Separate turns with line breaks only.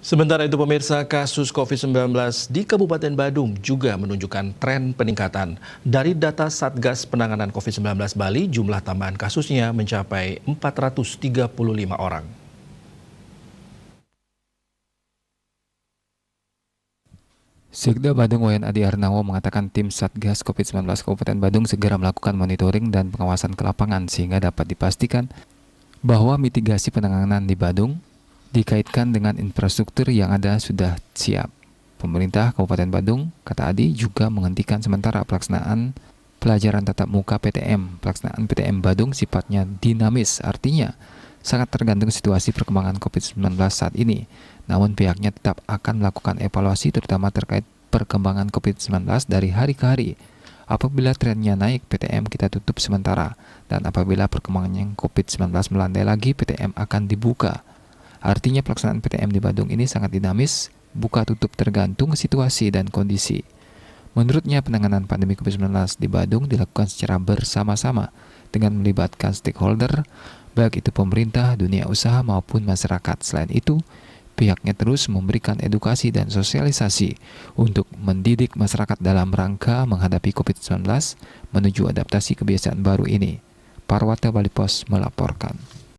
Sementara itu pemirsa, kasus COVID-19 di Kabupaten Badung juga menunjukkan tren peningkatan. Dari data Satgas Penanganan COVID-19 Bali, jumlah tambahan kasusnya mencapai 435 orang.
Sekda Badung Wayan Adi Arnawo mengatakan tim Satgas COVID-19 Kabupaten Badung segera melakukan monitoring dan pengawasan ke lapangan sehingga dapat dipastikan bahwa mitigasi penanganan di Badung dikaitkan dengan infrastruktur yang ada sudah siap. Pemerintah Kabupaten Badung, kata Adi, juga menghentikan sementara pelaksanaan pelajaran tatap muka PTM. Pelaksanaan PTM Badung sifatnya dinamis, artinya sangat tergantung situasi perkembangan COVID-19 saat ini. Namun pihaknya tetap akan melakukan evaluasi terutama terkait perkembangan COVID-19 dari hari ke hari. Apabila trennya naik, PTM kita tutup sementara. Dan apabila perkembangan COVID-19 melandai lagi, PTM akan dibuka. Artinya pelaksanaan PTM di Badung ini sangat dinamis, buka tutup tergantung situasi dan kondisi. Menurutnya penanganan pandemi COVID-19 di Badung dilakukan secara bersama-sama dengan melibatkan stakeholder, baik itu pemerintah, dunia usaha maupun masyarakat. Selain itu, pihaknya terus memberikan edukasi dan sosialisasi untuk mendidik masyarakat dalam rangka menghadapi COVID-19 menuju adaptasi kebiasaan baru ini. Parwata Bali Pos melaporkan.